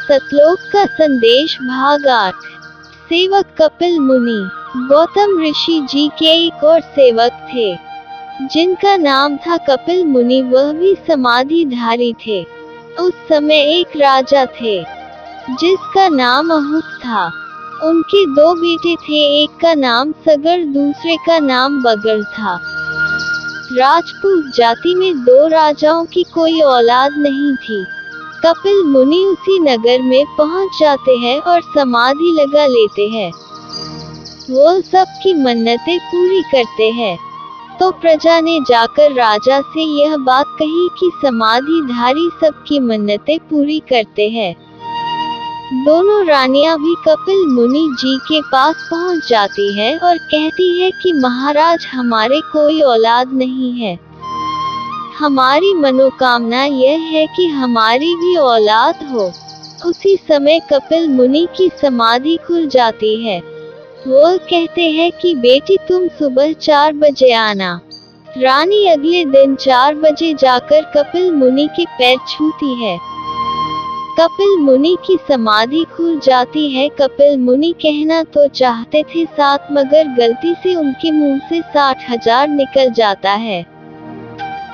सतलोक का संदेश भाग 8। सेवक कपिल मुनि। गौतम ऋषि जी के एक और सेवक थे जिनका नाम था कपिल मुनि। वह भी समाधिधारी थे। उस समय एक राजा थे जिसका नाम अहुत था। उनके 2 बेटे थे, एक का नाम सगर, दूसरे का नाम बगर था। राजपूत जाति में 2 राजाओं की कोई औलाद नहीं थी। कपिल मुनि उसी नगर में पहुंच जाते हैं और समाधि लगा लेते हैं। वो सबकी मन्नतें पूरी करते हैं। तो प्रजा ने जाकर राजा से यह बात कही कि समाधिधारी सबकी मन्नतें पूरी करते हैं। दोनों रानियां भी कपिल मुनि जी के पास पहुंच जाती हैं और कहती है कि महाराज, हमारे कोई औलाद नहीं है। हमारी मनोकामना यह है कि हमारी भी औलाद हो। उसी समय कपिल मुनि की समाधि खुल जाती है। वो कहते हैं कि बेटी, तुम सुबह 4 बजे आना। रानी अगले दिन 4 बजे जाकर कपिल मुनि के पैर छूती है। कपिल मुनि की समाधि खुल जाती है। कपिल मुनि कहना तो चाहते थे 7, मगर गलती से उनके मुंह से 60,000 निकल जाता है।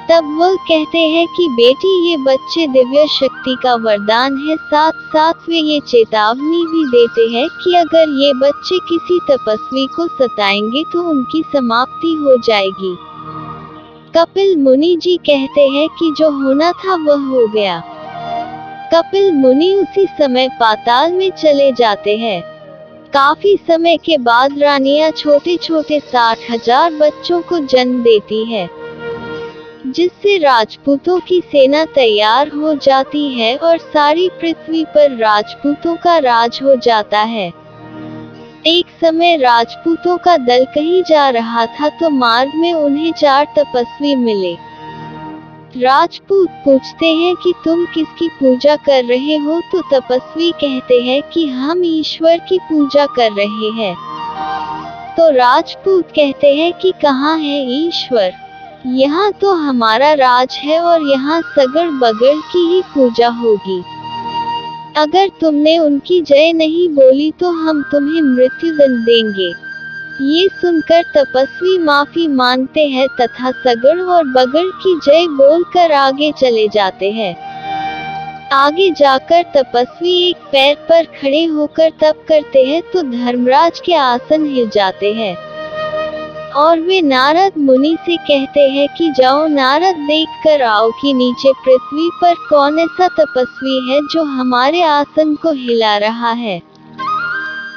तब वह कहते हैं कि बेटी, ये बच्चे दिव्य शक्ति का वरदान है। साथ साथ वे ये चेतावनी भी देते हैं कि अगर ये बच्चे किसी तपस्वी को सताएंगे तो उनकी समाप्ति हो जाएगी। कपिल मुनि जी कहते हैं कि जो होना था वह हो गया। कपिल मुनि उसी समय पाताल में चले जाते हैं। काफी समय के बाद रानियां छोटे छोटे 60,000 बच्चों को जन्म देती है, जिससे राजपूतों की सेना तैयार हो जाती है और सारी पृथ्वी पर राजपूतों का राज हो जाता है। एक समय राजपूतों का दल कहीं जा रहा था तो मार्ग में उन्हें 4 तपस्वी मिले। राजपूत पूछते हैं कि तुम किसकी पूजा कर रहे हो? तो तपस्वी कहते हैं कि हम ईश्वर की पूजा कर रहे हैं। तो राजपूत कहते हैं कि कहाँ है ईश्वर? यहाँ तो हमारा राज है और यहाँ सगर बगर की ही पूजा होगी। अगर तुमने उनकी जय नहीं बोली तो हम तुम्हें मृत्युदंड देंगे। ये सुनकर तपस्वी माफी मांगते हैं तथा सगर और बगर की जय बोलकर आगे चले जाते हैं। आगे जाकर तपस्वी एक पैर पर खड़े होकर तप करते हैं तो धर्मराज के आसन हिल जाते हैं और वे नारद मुनि से कहते हैं कि जाओ नारद, देख कर आओ कि नीचे पृथ्वी पर कौन ऐसा तपस्वी है जो हमारे आसन को हिला रहा है।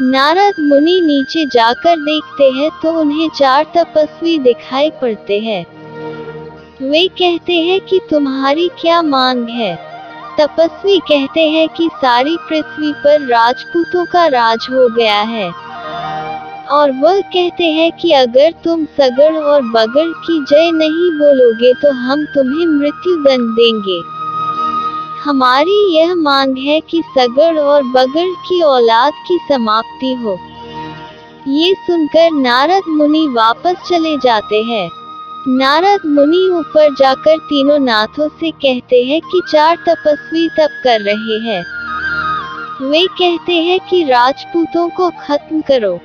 नारद मुनि नीचे जाकर देखते हैं तो उन्हें 4 तपस्वी दिखाई पड़ते हैं। वे कहते हैं कि तुम्हारी क्या मांग है? तपस्वी कहते हैं कि सारी पृथ्वी पर राजपूतों का राज हो गया है और वह कहते हैं कि अगर तुम सगर और बगर की जय नहीं बोलोगे तो हम तुम्हें मृत्युदंड देंगे। हमारी यह मांग है कि सगर और बगर की औलाद की समाप्ति हो। ये सुनकर नारद मुनि वापस चले जाते हैं। नारद मुनि ऊपर जाकर तीनों नाथों से कहते हैं कि 4 तपस्वी तप कर रहे हैं। वे कहते हैं कि राजपूतों को खत्म करो,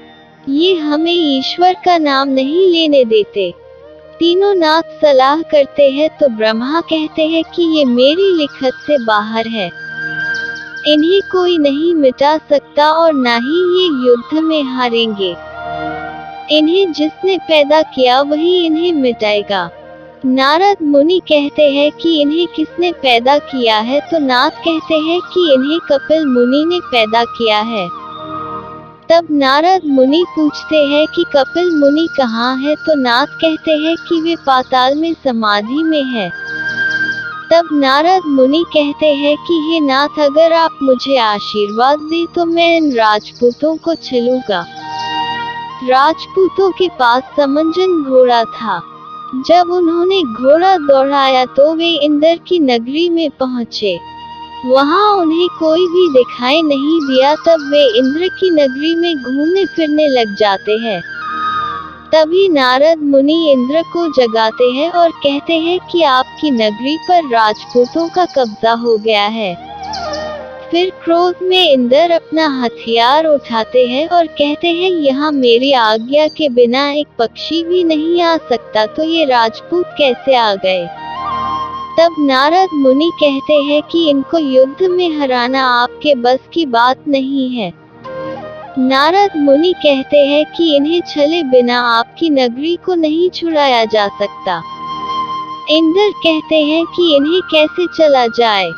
ये हमें ईश्वर का नाम नहीं लेने देते। तीनों नाथ सलाह करते हैं तो ब्रह्मा कहते हैं कि ये मेरी लिखत से बाहर है। इन्हें कोई नहीं मिटा सकता और ना ही ये युद्ध में हारेंगे। इन्हें जिसने पैदा किया वही इन्हें मिटाएगा। नारद मुनि कहते हैं कि इन्हें किसने पैदा किया है? तो नाथ कहते हैं कि इन्हें कपिल मुनि ने पैदा किया है। तब नारद मुनि पूछते हैं कि कपिल मुनि कहाँ है? तो नाथ कहते हैं कि वे पाताल में समाधि में है। तब नारद मुनि कहते हैं कि हे नाथ, अगर आप मुझे आशीर्वाद दें तो मैं इन राजपूतों को छिलूंगा। राजपूतों के पास समंजन घोड़ा था। जब उन्होंने घोड़ा दौड़ाया तो वे इंद्र की नगरी में पहुँचे। वहाँ उन्हें कोई भी दिखाई नहीं दिया। तब वे इंद्र की नगरी में घूमने फिरने लग जाते हैं। तभी नारद मुनि इंद्र को जगाते हैं और कहते हैं कि आपकी नगरी पर राजपूतों का कब्जा हो गया है। फिर क्रोध में इंद्र अपना हथियार उठाते हैं और कहते हैं, यहाँ मेरी आज्ञा के बिना एक पक्षी भी नहीं आ सकता, तो ये राजपूत कैसे आ गए। तब नारद मुनि कहते हैं कि इनको युद्ध में हराना आपके बस की बात नहीं है। नारद मुनि कहते हैं कि इन्हें छले बिना आपकी नगरी को नहीं छुड़ाया जा सकता। इंद्र कहते हैं कि इन्हें कैसे चला जाए।